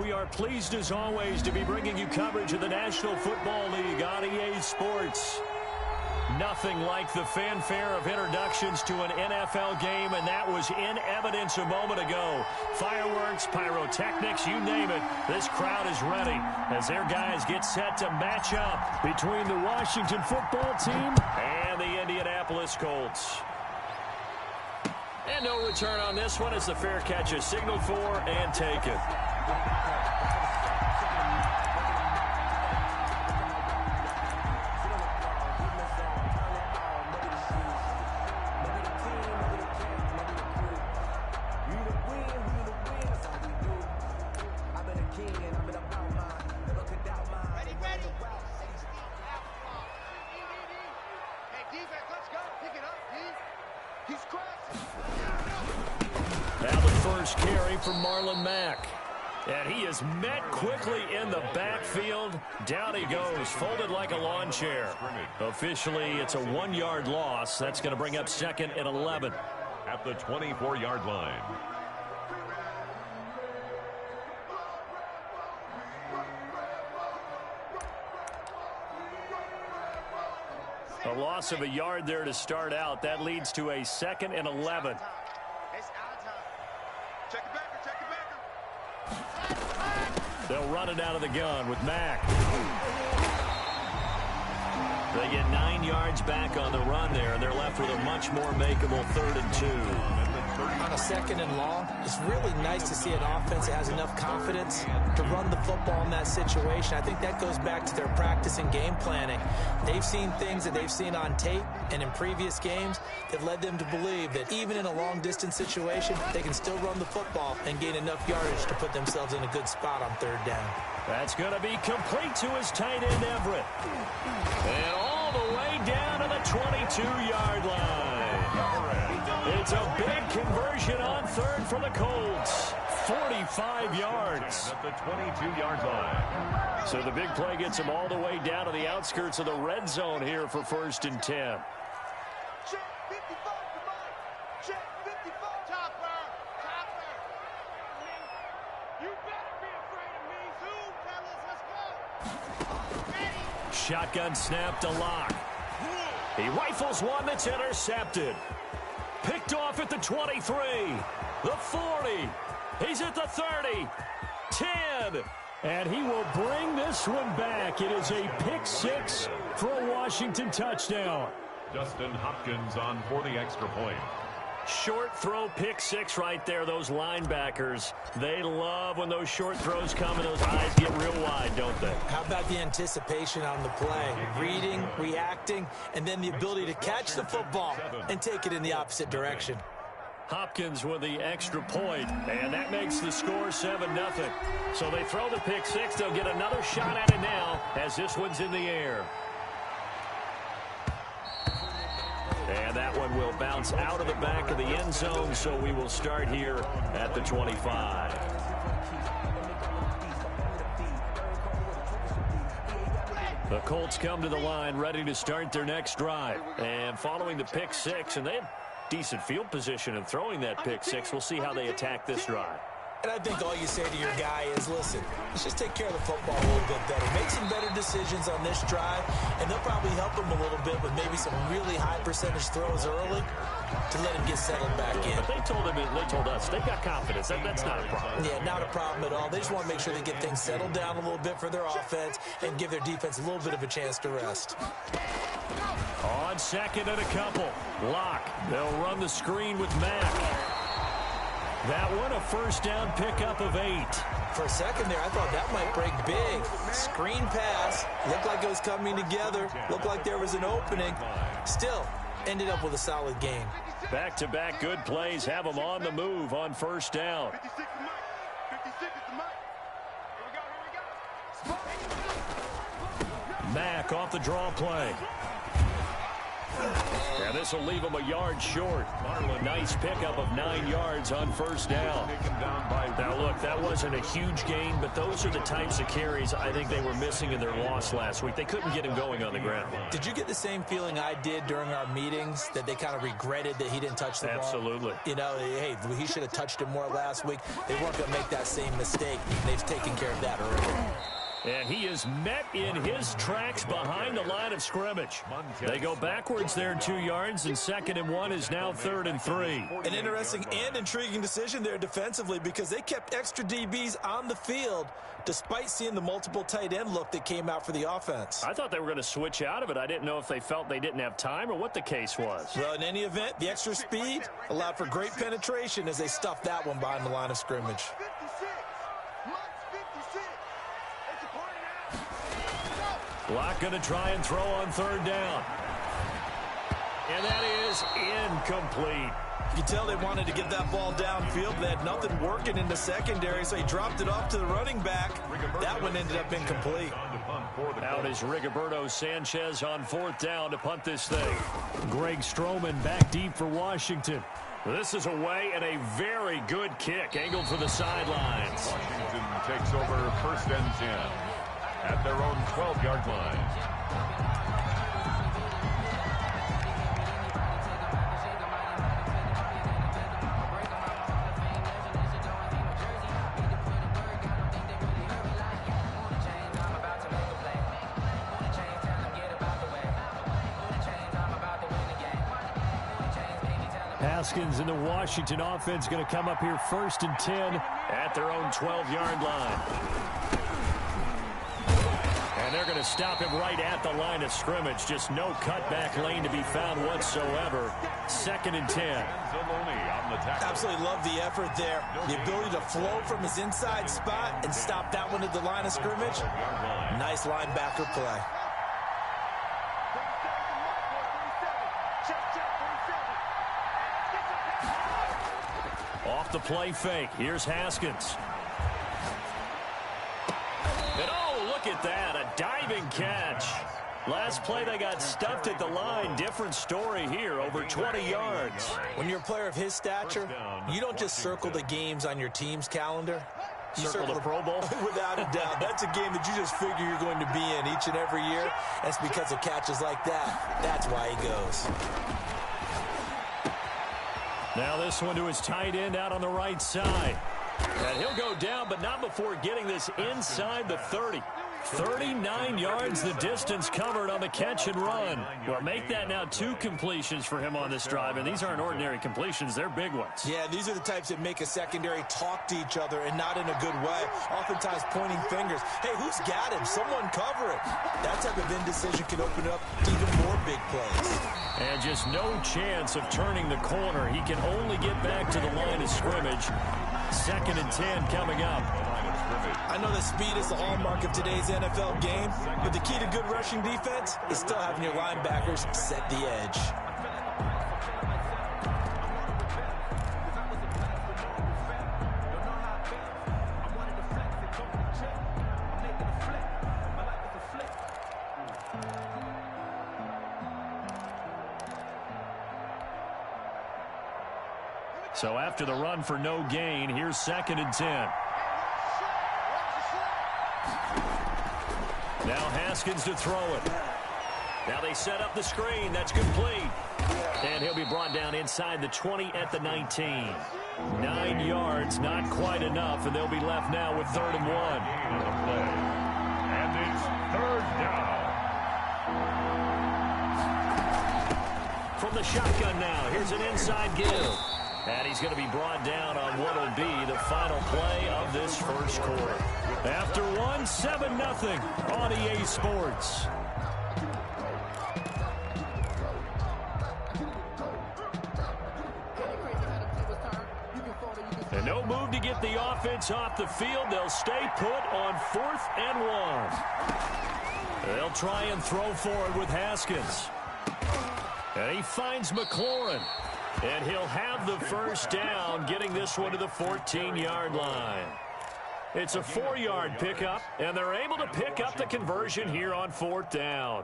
we are pleased as always to be bringing you coverage of the National Football League on EA Sports. Nothing like the fanfare of introductions to an NFL game, and that was in evidence a moment ago. Fireworks, pyrotechnics, you name it. This crowd is ready as their guys get set to match up between the Washington football team and the Indianapolis Colts. And no return on this one as the fair catch is signaled for and taken. And he is met quickly in the backfield. Down he goes, folded like a lawn chair. Officially, it's a 1-yard loss. That's going to bring up 2nd and 11. At the 24-yard line. A loss of a yard there to start out. That leads to a 2nd and 11. They'll run it out of the gun with Mack. They get 9 yards back on the run there, and they're left with a much more makeable 3rd and 2. On a 2nd and long, it's really nice to see an offense that has enough confidence to run the football in that situation. I think that goes back to their practice and game planning. They've seen things that they've seen on tape and in previous games that led them to believe that even in a long-distance situation, they can still run the football and gain enough yardage to put themselves in a good spot on 3rd down. That's going to be complete to his tight end, Everett. And all the way down to the 22-yard line. It's a big conversion on 3rd for the Colts. 45 yards. At the 22-yard line. So the big play gets them all the way down to the outskirts of the red zone here for 1st and 10. Check 55, check 55. Topper. You better be afraid of me. Zoom, fellas, let's go. Ready. Shotgun snap to Locke. He rifles one that's intercepted. Picked off at the 23, the 40. He's at the 30, 10. And he will bring this one back. It is a pick 6 for a Washington touchdown. Justin Hopkins on for the extra point. Short throw pick 6 right there. Those linebackers, they love when those short throws come and those eyes get real wide, don't they? How about the anticipation on the play? Reading, reacting, and then the ability to catch the football and take it in the opposite direction. Hopkins with the extra point, and that makes the score 7-0. So they throw the pick 6. They'll get another shot at it now as this one's in the air. And that one will bounce out of the back of the end zone, so we will start here at the 25. The Colts come to the line ready to start their next drive. And following the pick 6, and they have decent field position in throwing that pick 6. We'll see how they attack this drive. And I think all you say to your guy is, listen, let's just take care of the football a little bit better. Make some better decisions on this drive, and they'll probably help him a little bit with maybe some really high percentage throws early to let him get settled back in. But they told us they've got confidence. That's not a problem. Yeah, not a problem at all. They just want to make sure they get things settled down a little bit for their offense and give their defense a little bit of a chance to rest. On 2nd and a couple. Locke. They'll run the screen with Mack. That one, a 1st down pickup of 8. For a second there, I thought that might break big. Screen pass. Looked like it was coming together. Looked like there was an opening. Still, ended up with a solid gain. Back-to-back good plays have them on the move on 1st down. 56 is the mic. Here we go. Mack off the draw play. And this will leave them a yard short. Nice pickup of 9 yards on first down. Now, look, that wasn't a huge gain, but those are the types of carries I think they were missing in their loss last week. They couldn't get him going on the ground. Did you get the same feeling I did during our meetings, that they kind of regretted that he didn't touch the ball? Absolutely. You know, hey, he should have touched it more last week. They weren't going to make that same mistake. They've taken care of that already. And he is met in his tracks behind the line of scrimmage. They go backwards there 2 yards, and 2nd and 1 is now 3rd and 3. An interesting and intriguing decision there defensively, because they kept extra DBs on the field despite seeing the multiple tight end look that came out for the offense. I thought they were going to switch out of it. I didn't know if they felt they didn't have time or what the case was. Well, in any event, the extra speed allowed for great penetration as they stuffed that one behind the line of scrimmage. Block going to try and throw on 3rd down. And that is incomplete. You can tell they wanted to get that ball downfield. They had nothing working in the secondary, so he dropped it off to the running back. That one ended up incomplete. Out is Rigoberto Sanchez on 4th down to punt this thing. Greg Stroman back deep for Washington. This is away and a very good kick, angled for the sidelines. Washington takes over 1st and 10 at their own 12-yard line. Haskins and the Washington offense going to come up here 1st and 10 at their own 12-yard line. And they're going to stop him right at the line of scrimmage. Just no cutback lane to be found whatsoever. 2nd and 10. Absolutely love the effort there. The ability to flow from his inside spot and stop that one at the line of scrimmage. Nice linebacker play. Off the play fake. Here's Haskins. And oh, look at that. A diving catch. Last play they got stuffed at the line. Different story here. Over 20 yards. When you're a player of his stature, you don't just circle the games on your team's calendar. You circle the Pro Bowl? Without a doubt. That's a game that you just figure you're going to be in each and every year. That's because of catches like that. That's why he goes. Now this one to his tight end out on the right side. And he'll go down, but not before getting this inside the 30. 39 yards the distance covered on the catch and run. Well, make that now 2 completions for him on this drive, and these aren't ordinary completions. They're big ones. Yeah, these are the types that make a secondary talk to each other, and not in a good way. Oftentimes pointing fingers. Hey, who's got him? Someone cover it. That type of indecision can open up to even more big plays. And just no chance of turning the corner. He can only get back to the line of scrimmage. 2nd and 10 coming up. I know that speed is the hallmark of today's NFL game, but the key to good rushing defense is still having your linebackers set the edge. So after the run for no gain, here's 2nd and 10. Now Haskins to throw it. Now they set up the screen. That's complete. And he'll be brought down inside the 20 at the 19. 9 yards, not quite enough, and they'll be left now with 3rd and 1. And it's 3rd down. From the shotgun now, here's an inside give. And he's going to be brought down on what will be the final play of this first quarter. After one, 7-0 on EA Sports. And no move to get the offense off the field. They'll stay put on 4th and 1. They'll try and throw forward with Haskins. And he finds McLaurin. And he'll have the first down, getting this one to the 14-yard line. It's a 4-yard pickup, and they're able to pick up the conversion here on 4th down.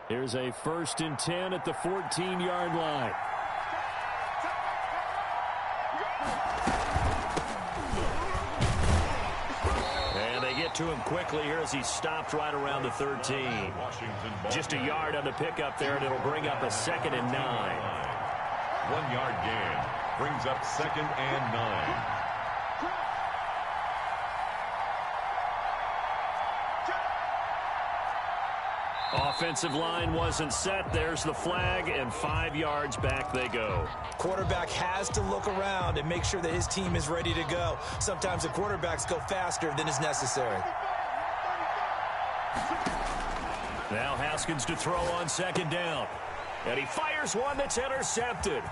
Here's a 1st and 10 at the 14-yard line. And they get to him quickly here as he stopped right around the 13. Just a yard on the pickup there, and it'll bring up a 2nd and 9. 1-yard gain brings up 2nd and 9. Offensive line wasn't set. There's the flag, and 5 yards back they go. Quarterback has to look around and make sure that his team is ready to go. Sometimes the quarterbacks go faster than is necessary. Now Haskins to throw on 2nd down. And he fires one that's intercepted.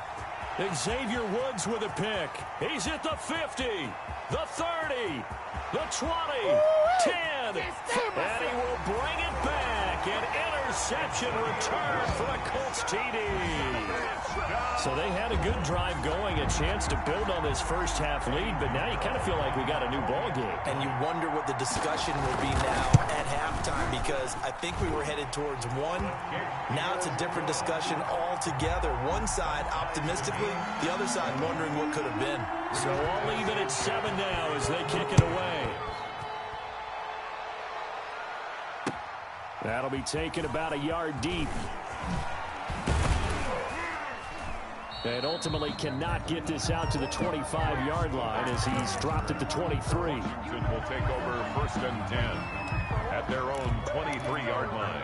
Xavier Woods with a pick. He's at the 50, the 30, the 20, 10, and he will bring it back. An interception return for a Colts TD. So they had a good drive going, a chance to build on this first half lead, but now you kind of feel like we got a new ball game. And you wonder what the discussion will be now at halftime, because I think we were headed towards one. Now it's a different discussion altogether. One side optimistically, the other side wondering what could have been. So all even at 7 now as they kick it away. That'll be taken about a yard deep. And ultimately cannot get this out to the 25-yard line as he's dropped at the 23. Washington will take over 1st and 10 at their own 23-yard line.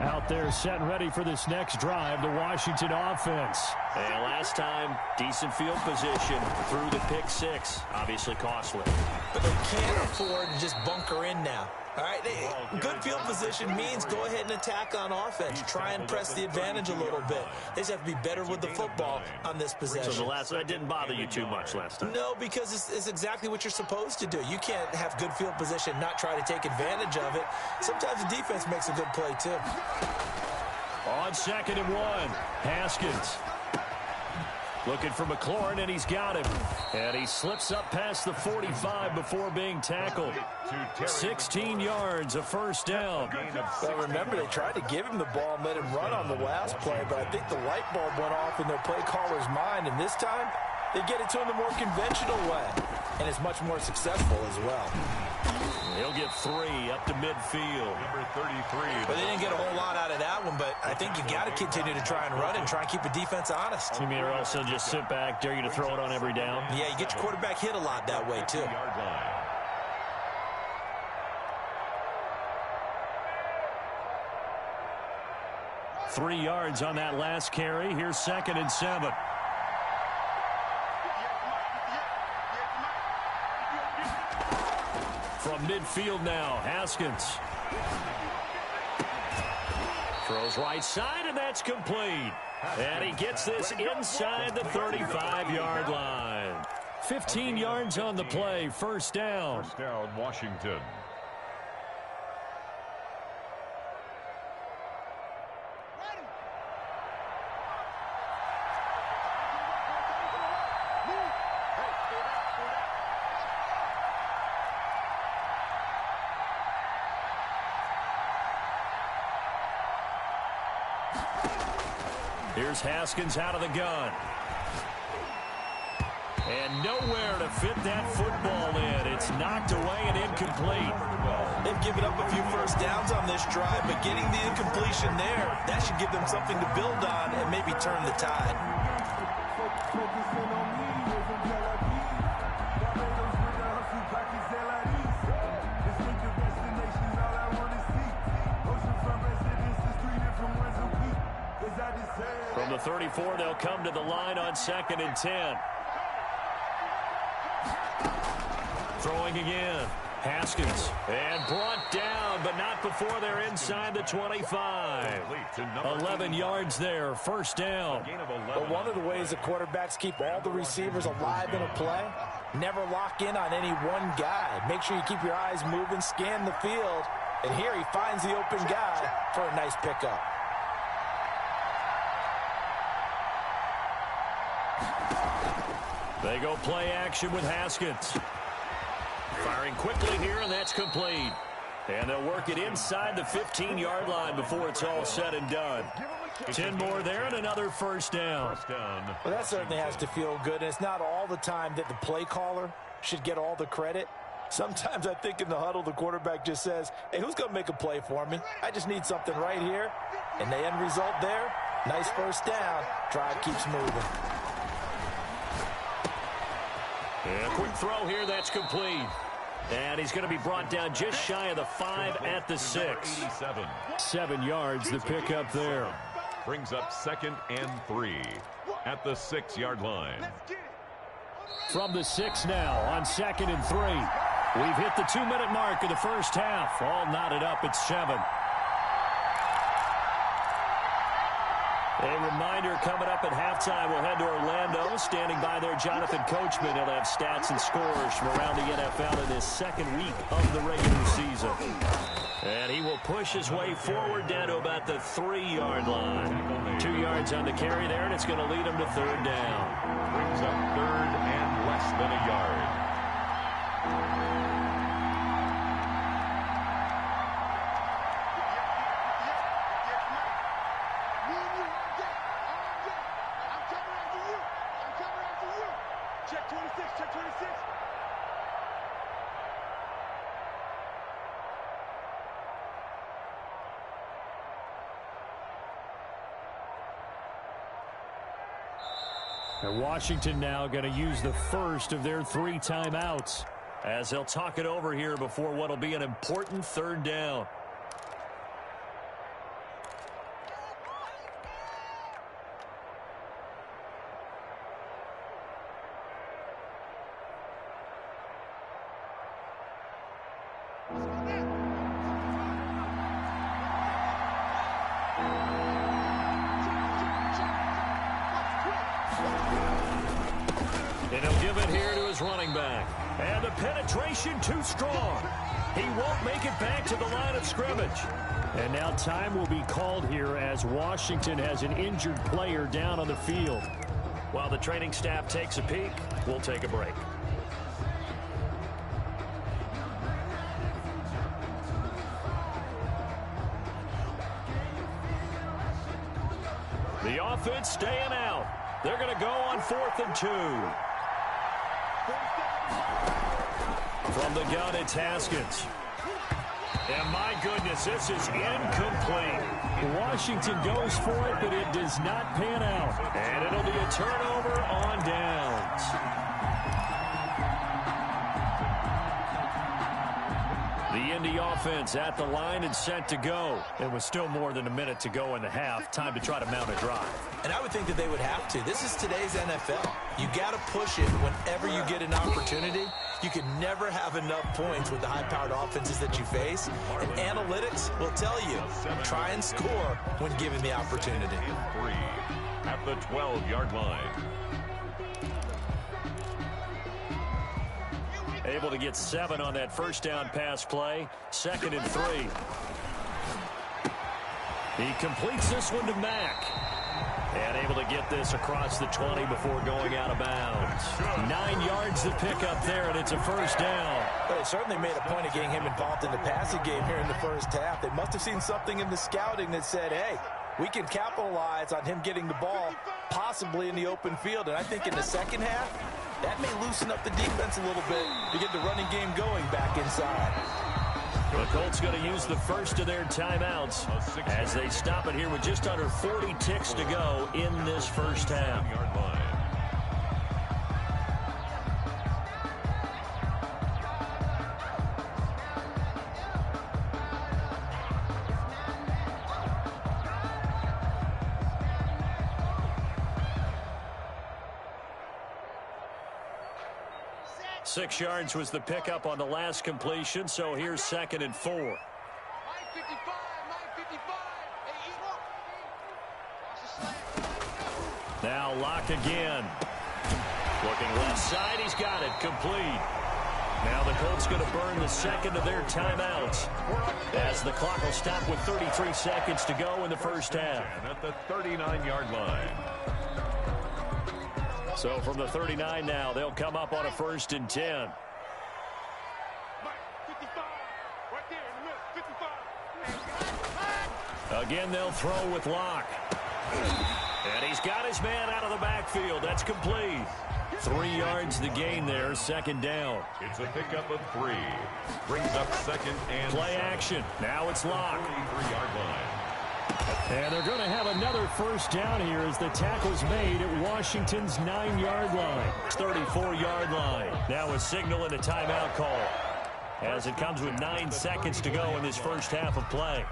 Out there set and ready for this next drive, the Washington offense. And last time, decent field position through the pick 6. Obviously costly. But they can't afford to just bunker in now. All right, good field position means go ahead and attack on offense. Try and press the advantage a little bit. They just have to be better with the football on this possession. So that didn't bother you too much last time? No, because it's exactly what you're supposed to do. You can't have good field position, not try to take advantage of it. Sometimes the defense makes a good play, too. On 2nd and 1, Haskins. Looking for McLaurin, and he's got him. And he slips up past the 45 before being tackled. 16 yards, a 1st down. Well, remember, they tried to give him the ball and let him run on the last play, but I think the light bulb went off in their play caller's mind, and this time they get it to him the more conventional way, and it's much more successful as well. He'll get 3 up to midfield. Number 33. But they didn't get a whole lot out of that one, but I think you got to continue to try and run and try and keep the defense honest. You mean or also just sit back, dare you to throw it on every down? Yeah, you get your quarterback hit a lot that way, too. 3 yards on that last carry. Here's 2nd and 7. From midfield now, Haskins. Throws right side, and that's complete. And he gets this inside the 35-yard line. 15 yards on the play, 1st down. 1st down, Washington. Here's Haskins out of the gun. And nowhere to fit that football in. It's knocked away and incomplete. They've given up a few 1st downs on this drive, but getting the incompletion there, that should give them something to build on and maybe turn the tide. From the 34, they'll come to the line on 2nd and 10. Throwing again. Haskins. And brought down, but not before they're inside the 25. 11 yards there, 1st down. But one of the ways the quarterbacks keep all the receivers alive in a play, never lock in on any one guy. Make sure you keep your eyes moving, scan the field. And here he finds the open guy for a nice pickup. They go play action with Haskins. Firing quickly here, and that's complete. And they'll work it inside the 15-yard line before it's all said and done. 10 more there and another first down. Well, that certainly has to feel good, and it's not all the time that the play caller should get all the credit. Sometimes I think in the huddle, the quarterback just says, hey, who's going to make a play for me? I just need something right here. And the end result there, nice first down. Drive keeps moving. And a quick throw here, that's complete. And he's going to be brought down just shy of the 5 at the 6. 7 yards, the pickup there. Brings up 2nd and 3 at the 6-yard line. From the 6 now on 2nd and 3. We've hit the 2-minute mark of the first half. All knotted up at 7. A reminder coming up at halftime, we'll head to Orlando. Standing by there, Jonathan Coachman. He'll have stats and scores from around the NFL in this second week of the regular season. And he will push his way forward down to about the 3-yard line. 2 yards on the carry there, and it's going to lead him to 3rd down. Brings up 3rd and less than a yard. Check 26, check 26. And Washington now going to use the first of their 3 timeouts as they'll talk it over here before what will be an important 3rd down. And he'll give it here to his running back. And the penetration too strong. He won't make it back to the line of scrimmage. And now time will be called here as Washington has an injured player down on the field. While the training staff takes a peek, we'll take a break. The offense staying out. They're going to go on 4th and 2. From the gun, it's Haskins. And my goodness, this is incomplete. Washington goes for it, but it does not pan out. And it'll be a turnover on downs. The Indy offense at the line and set to go. It was still more than a minute to go in the half. Time to try to mount a drive. And I would think that they would have to. This is today's NFL. You got to push it whenever you get an opportunity. You can never have enough points with the high-powered offenses that you face. And analytics will tell you, try and score when given the opportunity. 3 at the 12-yard line. Able to get 7 on that first down pass play. 2nd and 3. He completes this one to Mack. And able to get this across the 20 before going out of bounds. 9 yards to pick up there, and it's a first down. But they certainly made a point of getting him involved in the passing game here in the first half. They must have seen something in the scouting that said, hey, we can capitalize on him getting the ball possibly in the open field. And I think in the second half, that may loosen up the defense a little bit to get the running game going back inside. The Colts going to use the first of their timeouts as they stop it here with just under 40 ticks to go in this first half. 7-yard line. Six yards was the pickup on the last completion, so here's 2nd and 4. Mike 55, Mike 55. Now Locke again. Looking left side, he's got it, complete. Now the Colts going to burn the second of their timeouts as the clock will stop with 33 seconds to go in the first half. And at the 39-yard line. So from the 39 now, they'll come up on a 1st and 10. Again, they'll throw with Locke. And he's got his man out of the backfield. That's complete. 3 yards the gain there, second down. It's a pickup of 3. Brings up second and play action. Now it's Locke. 43-yard line. And they're going to have another first down here as the tackle's made at Washington's 9-yard line. 34-yard line. Now a signal and a timeout call as it comes with 9 seconds to go in this first half of play.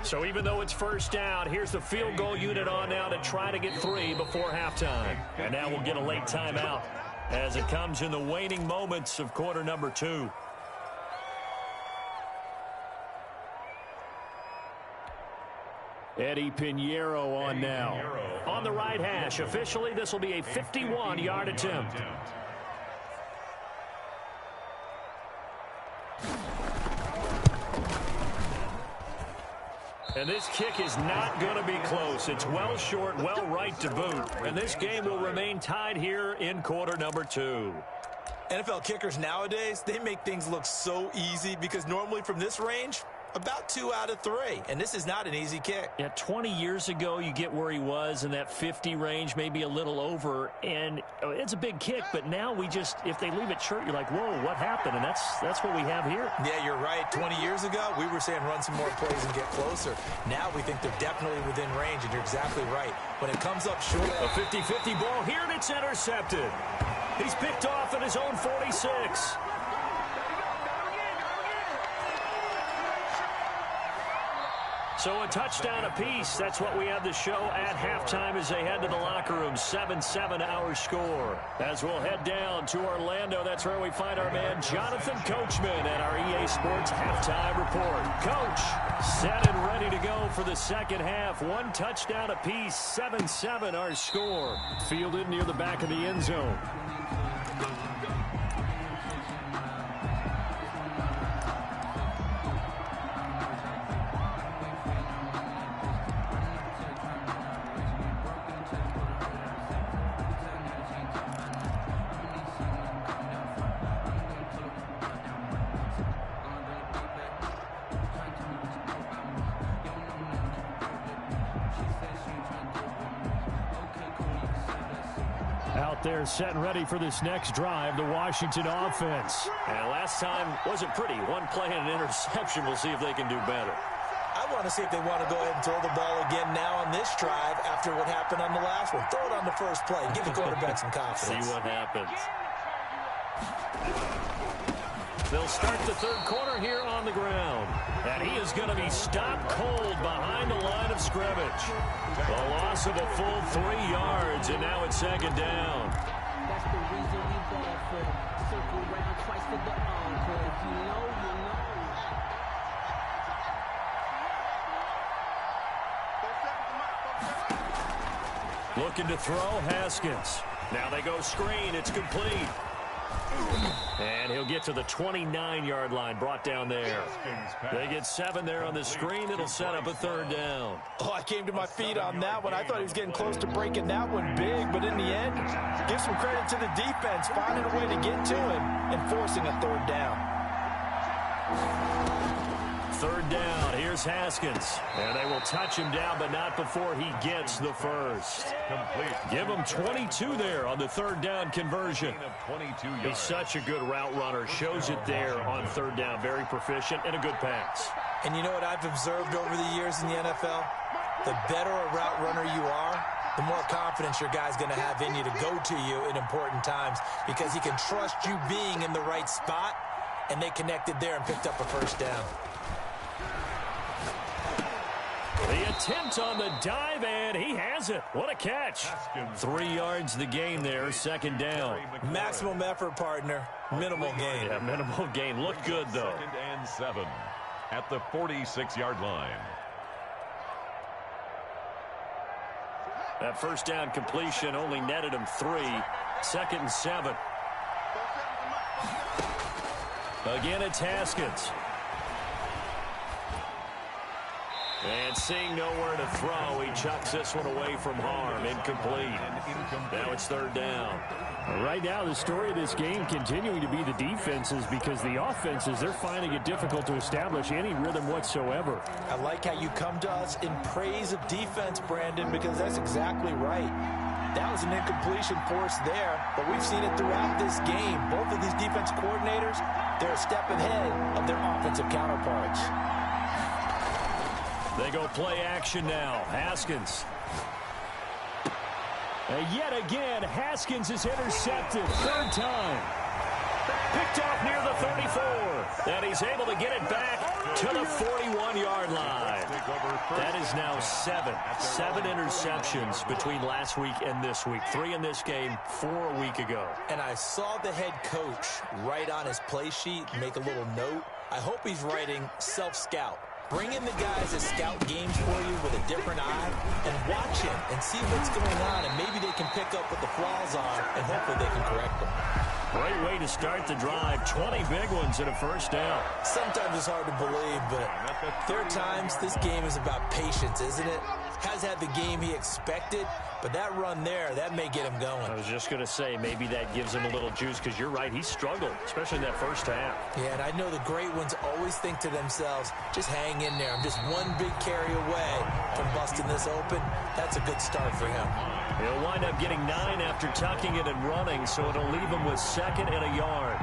So even though it's first down, here's the field goal unit on now to try to get 3 before halftime. And now we'll get a late timeout as it comes in the waning moments of quarter number 2. Eddie Pinheiro on now. On the right hash. Officially, this will be a 51-yard attempt. And this kick is not going to be close. It's well short, well right to boot. And this game will remain tied here in quarter number 2. NFL kickers nowadays, they make things look so easy because normally from this range, about 2 out of 3. And this is not an easy kick. Yeah, 20 years ago, you get where he was in that 50 range, maybe a little over. And it's a big kick, but now we just, if they leave it short, you're like, whoa, what happened? And that's what we have here. Yeah, you're right. 20 years ago, we were saying run some more plays and get closer. Now we think they're definitely within range, and you're exactly right. When it comes up short. A 50-50 ball here, and it's intercepted. He's picked off at his own 46. So a touchdown apiece. That's what we have the show at halftime as they head to the locker room. 7-7 our score. As we'll head down to Orlando, that's where we find our man Jonathan Coachman at our EA Sports halftime report. Coach, set and ready to go for the second half. 1 touchdown apiece. 7-7 our score. Fielded near the back of the end zone. Out there set and ready for this next drive, the Washington offense. And last time wasn't pretty. 1 play and an interception. We'll see if they can do better. I want to see if they want to go ahead and throw the ball again now on this drive after what happened on the last one. Throw it on the first play. Give the quarterback some confidence. See what happens. They'll start the third quarter here on the ground. And he is going to be stopped cold behind the line of scrimmage. A loss of a full 3 yards, and now it's second down. That's the reason we ball for it. Circle around twice for the encore. If you know, you know. Looking to throw, Haskins. Now they go screen. It's complete. And he'll get to the 29-yard line, brought down there. They get 7 there on the screen. It'll set up a third down. Oh, I came to my feet on that one. I thought he was getting close to breaking that one big, but in the end, give some credit to the defense, finding a way to get to him and forcing a third down. Third down. Here's Haskins. And they will touch him down, but not before he gets the first. Complete. Give him 22 there on the third down conversion. 22 yards. He's such a good route runner. Shows it there on third down. Very proficient and a good pass. And you know what I've observed over the years in the NFL? The better a route runner you are, the more confidence your guy's going to have in you to go to you in important times because he can trust you being in the right spot, and they connected there and picked up a first down. The attempt on the dive, and he has it. What a catch. 3 yards the gain there, second down. Maximum effort, partner. Minimal gain. Yeah, minimal gain. Looked good, though. 2nd and 7 at the 46-yard line. That first down completion only netted him 3. 2nd and 7. Again, it's Haskins. And seeing nowhere to throw, he chucks this one away from harm. Incomplete. Now it's third down. Right now, the story of this game continuing to be the defenses, because the offenses, they're finding it difficult to establish any rhythm whatsoever. I like how you come to us in praise of defense, Brandon, because that's exactly right. That was an incompletion forced there, but we've seen it throughout this game. Both of these defense coordinators, they're a step ahead of their offensive counterparts. They go play action now. Haskins. And yet again, Haskins is intercepted. Third time. Picked off near the 34. And he's able to get it back to the 41-yard line. That is now seven interceptions between last week and this week. 3 in this game, 4 a week ago. And I saw the head coach write on his play sheet, make a little note. I hope he's writing self-scout. Bring in the guys that scout games for you with a different eye and watch him and see what's going on, and maybe they can pick up what the flaws are, and hopefully they can correct them. Great way to start the drive. 20 big ones and a first down. Sometimes it's hard to believe, but there are times this game is about patience, isn't it? Has had the game he expected, but that run there, that may get him going. I was just going to say, maybe that gives him a little juice, because you're right, he struggled, especially in that first half. Yeah, and I know the great ones always think to themselves, just hang in there. I'm just one big carry away from busting this open. That's a good start for him. He'll wind up getting 9 after tucking it and running, so it'll leave him with 2nd and a yard.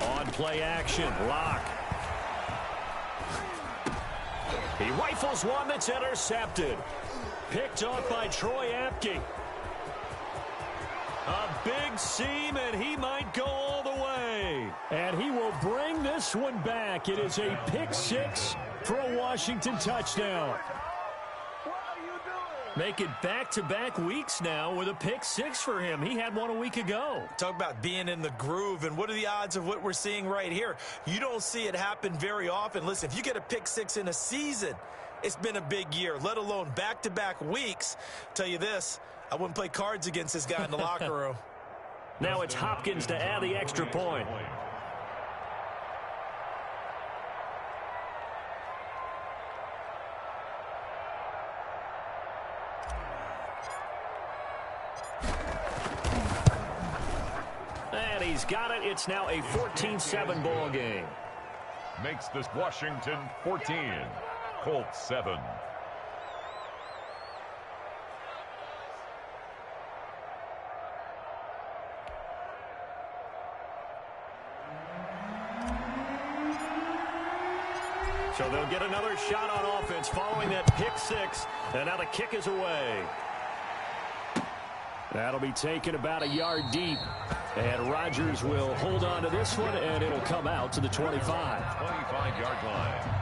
On play action, Lock. He rifles one that's intercepted. Picked off by Troy Apke. A big seam, and he might go all the way. And he will bring this one back. It is a pick 6 for a Washington touchdown. Make it back-to-back weeks now with a pick 6 for him. He had one a week ago. Talk about being in the groove, and what are the odds of what we're seeing right here? You don't see it happen very often. Listen, if you get a pick 6 in a season, it's been a big year, let alone back-to-back weeks. Tell you this, I wouldn't play cards against this guy in the locker room. Now it's Hopkins to add the extra point. And he's got it. It's now a 14-7 ball game. Makes this Washington 14, Colts 7. So they'll get another shot on offense following that pick 6. And now the kick is away. That'll be taken about a yard deep. And Rodgers will hold on to this one, and it'll come out to the 25. 25-yard line.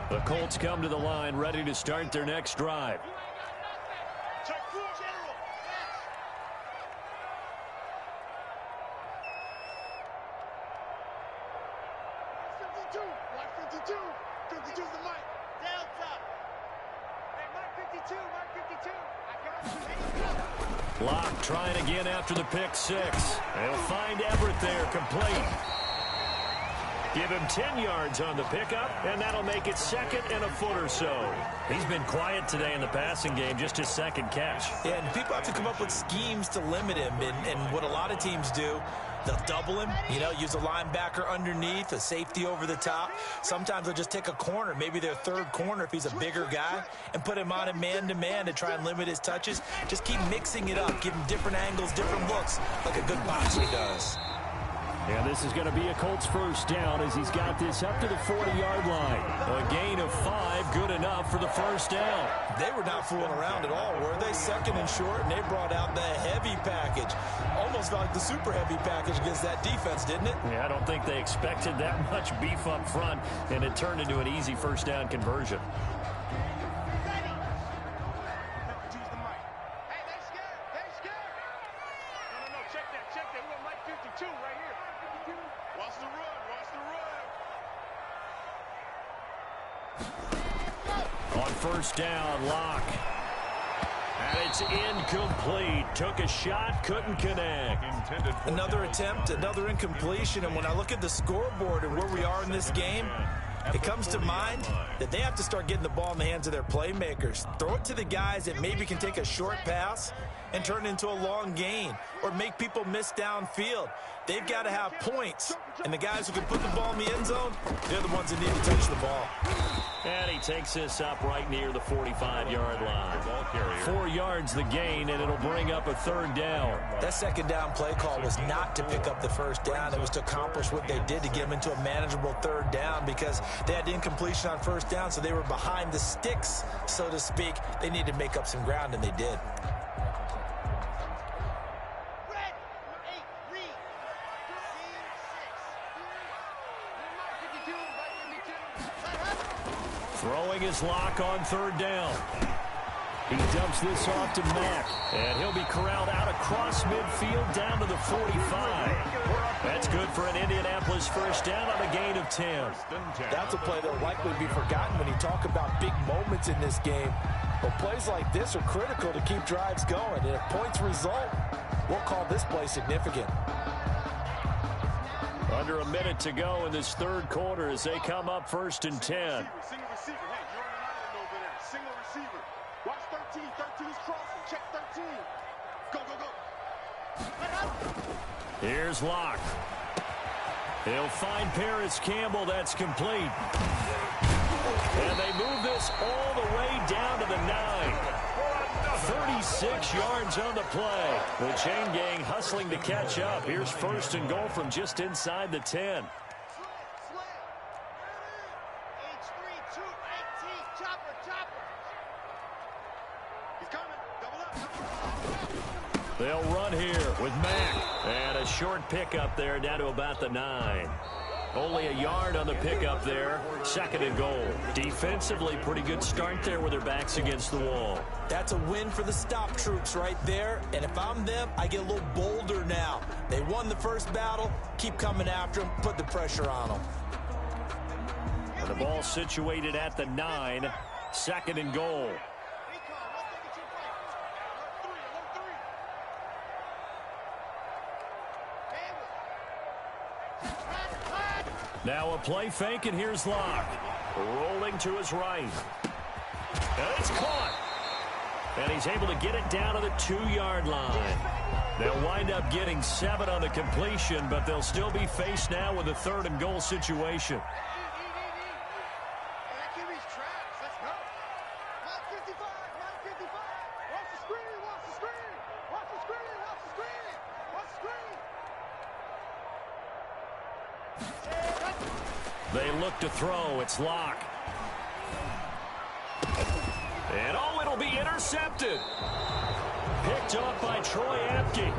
The Colts come to the line, ready to start their next drive. Lock trying again after the pick 6. They'll find Everett there, complete. Give him 10 yards on the pickup, and that'll make it 2nd and a foot or so. He's been quiet today in the passing game, just his 2nd catch. Yeah, and people have to come up with schemes to limit him, and what a lot of teams do, they'll double him, use a linebacker underneath, a safety over the top. Sometimes they'll just take a corner, maybe their 3rd corner if he's a bigger guy, and put him on a man-to-man to try and limit his touches. Just keep mixing it up, give him different angles, different looks, like a good boxer does. And this is going to be a Colts first down as he's got this up to the 40-yard line. A gain of 5, good enough for the first down. They were not fooling around at all, were they? Second and short, and they brought out the heavy package. Almost like the super heavy package against that defense, didn't it? Yeah, I don't think they expected that much beef up front, and it turned into an easy first down conversion. First down, Locke. And it's incomplete. Took a shot, couldn't connect. Another attempt, another incompletion. And when I look at the scoreboard and where we are in this game, it comes to mind that they have to start getting the ball in the hands of their playmakers. Throw it to the guys that maybe can take a short pass and turn it into a long gain or make people miss downfield. They've got to have points. And the guys who can put the ball in the end zone, they're the ones that need to touch the ball. And he takes this up right near the 45-yard line. 4 yards the gain, and it'll bring up a third down. That second down play call was not to pick up the first down. It was to accomplish what they did to get them into a manageable third down because they had incompletion on first down, so they were behind the sticks, so to speak. They needed to make up some ground, and they did. Throwing his Lock on third down. He dumps this off to Mack. And he'll be corralled out across midfield down to the 45. That's good for an Indianapolis first down on a gain of 10. That's a play that will likely be forgotten when you talk about big moments in this game. But plays like this are critical to keep drives going. And if points result, we'll call this play significant. Under a minute to go in this third quarter as they come up first and 10. Single receiver. Hey, you're on an island over there. Single receiver. Watch 13. 13's crossing. Check 13. Go, go, go. Here's Locke. He'll find Paris Campbell. That's complete. And they move this all the way down to the 9. 36 yards on the play. The chain gang hustling to catch up. Here's first and goal from just inside the 10. They'll run here with Mack. And a short pickup there down to about the 9. Only a yard on the pickup there. Second and goal. Defensively, pretty good start there with their backs against the wall. That's a win for the stop troops right there. And if I'm them, I get a little bolder now. They won the first battle. Keep coming after them. Put the pressure on them. And the ball situated at the 9. Second and goal. Now a play fake, and here's Locke. Rolling to his right. And it's caught. And he's able to get it down to the 2-yard line. They'll wind up getting 7 on the completion, but they'll still be faced now with a third and goal situation. They look to throw. It's Locke. And it'll be intercepted. Picked up by Troy Apke.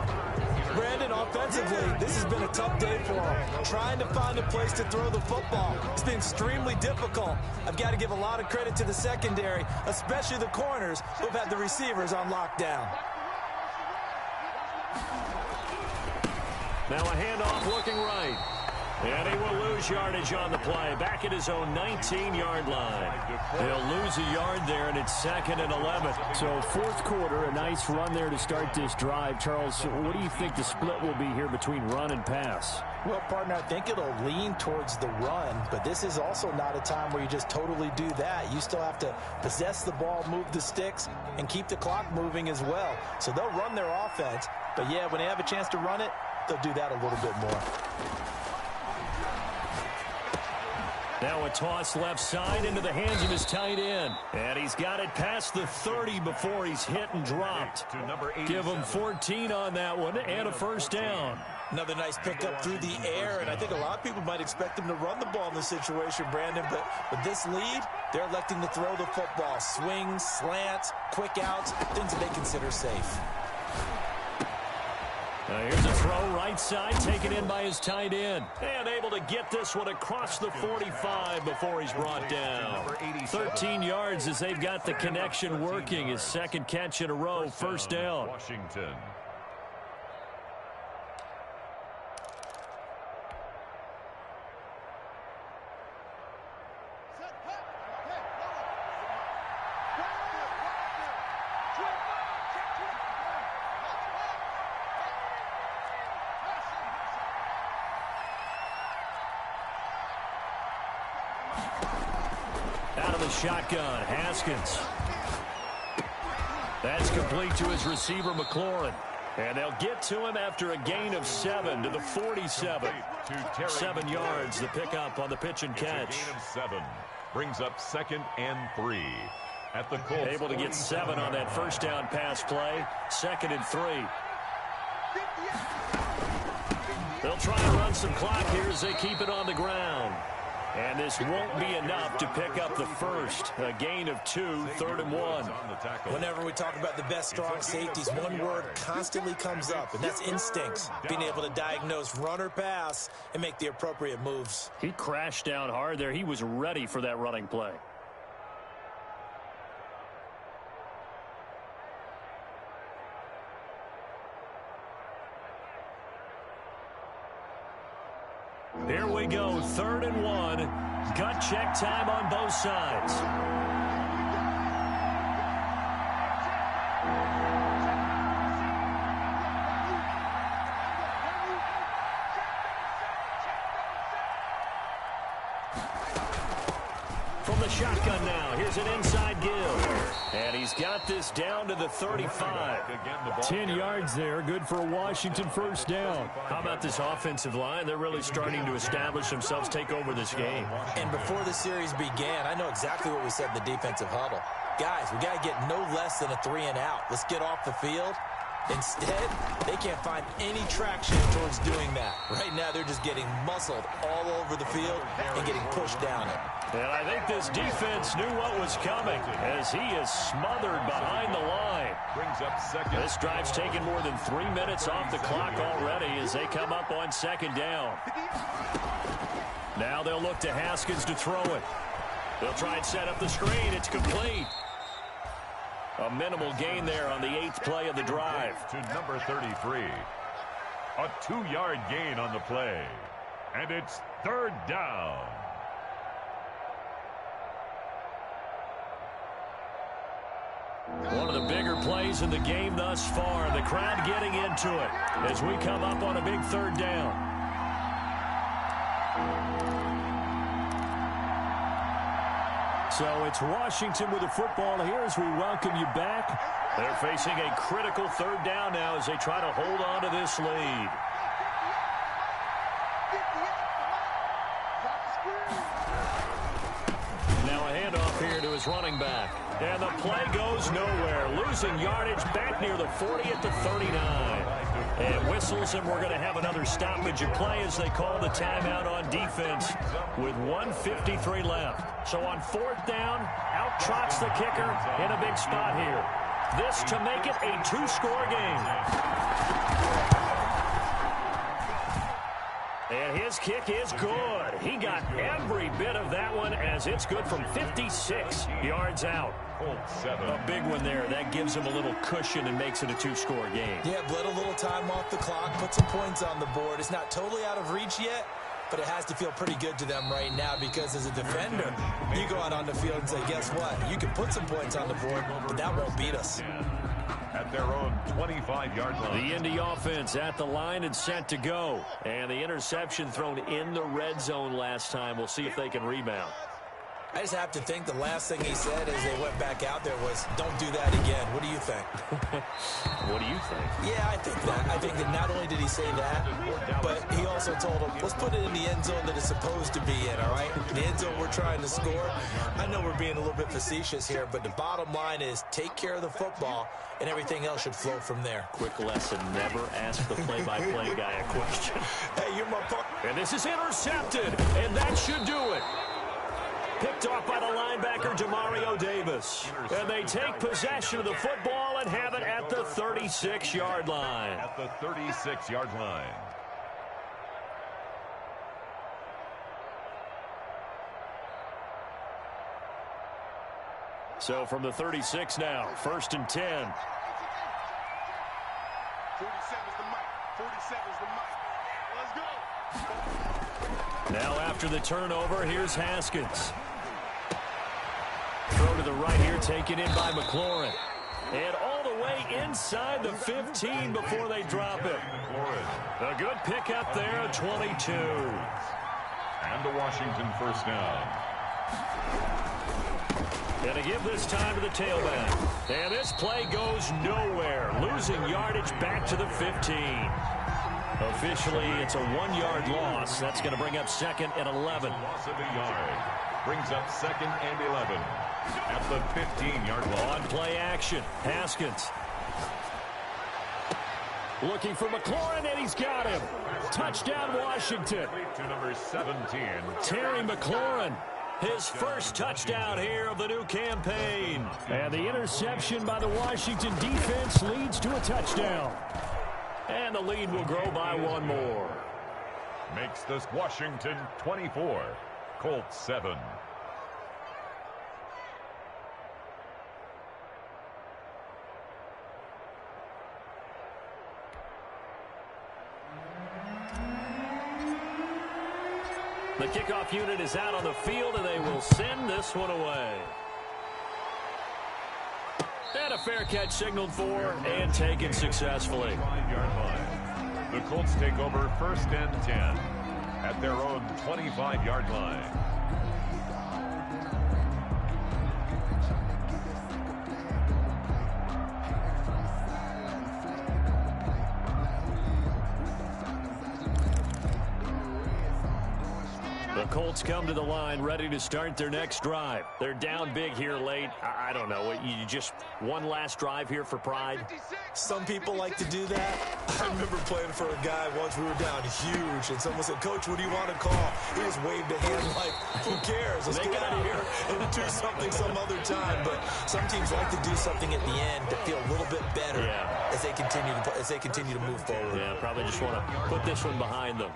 Brandon, offensively, this has been a tough day for him. Trying to find a place to throw the football. It's been extremely difficult. I've got to give a lot of credit to the secondary, especially the corners who have had the receivers on lockdown. Now a handoff looking right. And he will lose yardage on the play. Back at his own 19-yard line. They'll lose a yard there, and it's second and 11. So fourth quarter, a nice run there to start this drive. Charles, what do you think the split will be here between run and pass? Well, partner, I think it'll lean towards the run, but this is also not a time where you just totally do that. You still have to possess the ball, move the sticks, and keep the clock moving as well. So they'll run their offense, but yeah, when they have a chance to run it, they'll do that a little bit more. Now a toss left side into the hands of his tight end. And he's got it past the 30 before he's hit and dropped. Give him 14 on that one and a first down. Another nice pickup through the air, and I think a lot of people might expect him to run the ball in this situation, Brandon, but with this lead, they're electing to throw the football. Swings, slants, quick outs, things that they consider safe. Here's a throw right side, taken in by his tight end. And able to get this one across the 45 before he's brought down. 13 yards as they've got the connection working. His second catch in a row, first down. Washington. Out of the shotgun, Haskins. That's complete to his receiver, McLaurin. And they'll get to him after a gain of 7 to the 47. 7 yards, the pickup on the pitch and catch. Gain of 7. Brings up 2nd and 3. At the Colts. Able to get 7 on that first down pass play. 2nd and 3. They'll try and run some clock here as they keep it on the ground. And this won't be enough to pick up the first. A gain of 2, 3rd and 1. Whenever we talk about the best strong safeties, one word constantly comes up, and that's instincts. Being able to diagnose run or pass and make the appropriate moves. He crashed down hard there. He was ready for that running play. Here we go, 3rd and 1. Gut check time on both sides. From the shotgun now, here's an inside give. And he's got this down to the 35. 10 yards there, good for a Washington first down. How about this offensive line? They're really starting to establish themselves, take over this game. And before the series began, I know exactly what we said in the defensive huddle. Guys, we got to get no less than a 3 and out. Let's get off the field. Instead, they can't find any traction towards doing that. Right now, they're just getting muscled all over the field and getting pushed down it. And I think this defense knew what was coming as he is smothered behind the line. Brings up 2nd. This drive's taken more than 3 minutes off the clock already as they come up on 2nd down. Now they'll look to Haskins to throw it. They'll try and set up the screen. It's complete. A minimal gain there on the 8th play of the drive. To number 33. A 2-yard gain on the play. And it's 3rd down. One of the bigger plays in the game thus far. The crowd getting into it as we come up on a big 3rd down. So it's Washington with the football here as we welcome you back. They're facing a critical 3rd down now as they try to hold on to this lead. Now a handoff here to his running back. And the play goes nowhere. Losing yardage back near the 40 at the 39. And whistles, and we're going to have another stoppage of play as they call the timeout on defense with 1:53 left. So on 4th down, out trots the kicker in a big spot here. This to make it a 2-score game. And his kick is good. He got every bit of that one as it's good from 56 yards out. A big one there. That gives him a little cushion and makes it a 2-score game. Yeah, bled a little time off the clock, put some points on the board. It's not totally out of reach yet, but it has to feel pretty good to them right now because as a defender, you go out on the field and say, guess what? You can put some points on the board, but that won't beat us. At their own 25-yard line. The Indy offense at the line and set to go. And the interception thrown in the red zone last time. We'll see if they can rebound. I just have to think the last thing he said as they went back out there was, don't do that again. What do you think? What do you think? Yeah, I think that. I think that not only did he say that, but he also also told him, let's put it in the end zone that it's supposed to be in, all right? The end zone we're trying to score. I know we're being a little bit facetious here, but the bottom line is take care of the football, and everything else should flow from there. Quick lesson, never ask the play-by-play guy a question. Hey, you're my partner. And this is intercepted, and that should do it. Picked off by the linebacker, Demario Davis. And they take possession of the football and have it at the 36-yard line. At the 36-yard line. So from the 36 now, 1st and 10. 47's the mic. 47's the mic. Let's go. Now after the turnover, here's Haskins. Throw to the right here, taken in by McLaurin. And all the way inside the 15 before they drop it. A good pickup there, 22. And the Washington first down. And to give this time to the tailback. And this play goes nowhere. Losing yardage back to the 15. Officially, it's a 1-yard loss. That's going to bring up 2nd and 11. Loss of a yard. Brings up 2nd and 11. At the 15-yard line. On play action, Haskins. Looking for McLaurin, and he's got him. Touchdown, Washington. To number 17. Terry McLaurin. His first touchdown here of the new campaign. And the interception by the Washington defense leads to a touchdown. And the lead will grow by 1 more. Makes this Washington 24. Colts 7. The kickoff unit is out on the field, and they will send this one away. And a fair catch signaled for and taken successfully. 5-yard line. The Colts take over 1st and 10 at their own 25-yard line. The Colts come to the line ready to start their next drive. They're down big here late. I don't know. You just one last drive here for pride? Some people like to do that. I remember playing for a guy once. We were down huge, and someone said, Coach, what do you want to call? He just waved a hand like, who cares? Let's get out of here and do something some other time. But some teams like to do something at the end to feel a little bit better as they continue to move forward. Yeah, probably just want to put this one behind them.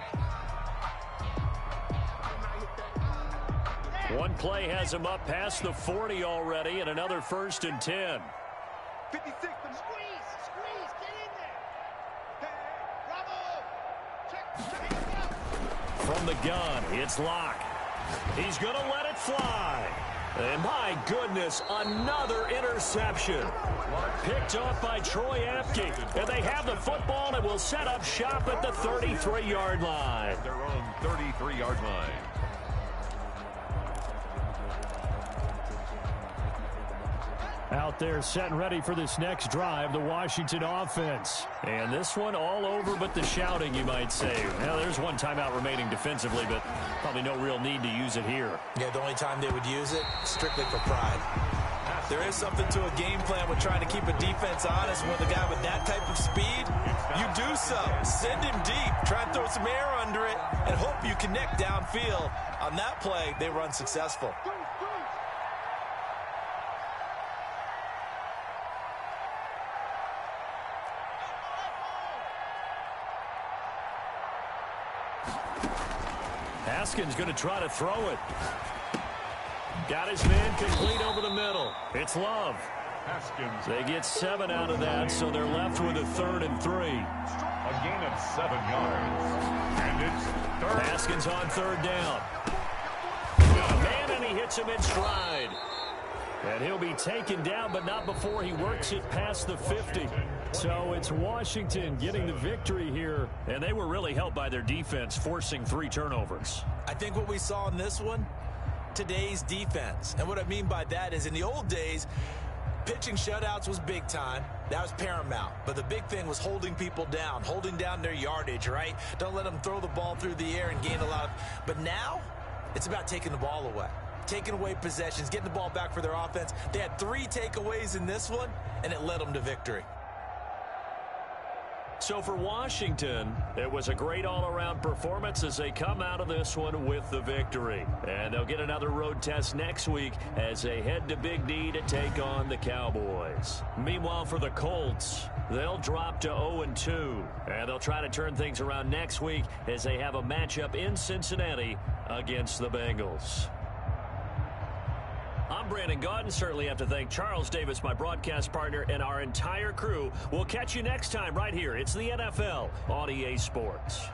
One play has him up past the 40 already, and another 1st and 10. 56, squeeze, get in there. Hey, bravo. Check. From the gun, it's Locke. He's going to let it fly. And my goodness, another interception. Picked off by Troy Apke. And they have the football and will set up shop at the 33-yard line. Their own 33-yard line. Out there set and ready for this next drive, the Washington offense. And this one all over but the shouting, you might say. Now, there's one timeout remaining defensively, but probably no real need to use it here. Yeah, the only time they would use it, strictly for pride. There is something to a game plan with trying to keep a defense honest. With a guy with that type of speed, you do so. Send him deep. Try and throw some air under it and hope you connect downfield. On that play, they run successful. Haskins going to try to throw it. Got his man complete over the middle. It's Love. Haskins. They get 7 out of that, so they're left with a 3rd and 3. A gain of 7 yards. And it's 3rd. Haskins on 3rd down. Got a man, and he hits him in stride. And he'll be taken down, but not before he works it past the 50. So it's Washington getting the victory here. And they were really helped by their defense, forcing 3 turnovers. I think what we saw in this one, today's defense. And what I mean by that is in the old days, Pitching shutouts was big time. That was paramount. But the big thing was holding people down, holding down their yardage, right? Don't let them throw the ball through the air and gain a lot. But now, it's about taking the ball away. Taking away possessions, getting the ball back for their offense. They had 3 takeaways in this one, and it led them to victory. So for Washington, it was a great all-around performance as they come out of this one with the victory. And they'll get another road test next week as they head to Big D to take on the Cowboys. Meanwhile, for the Colts, they'll drop to 0-2. And they'll try to turn things around next week as they have a matchup in Cincinnati against the Bengals. I'm Brandon Gaudin. Certainly have to thank Charles Davis, my broadcast partner, and our entire crew. We'll catch you next time right here. It's the NFL on EA Sports.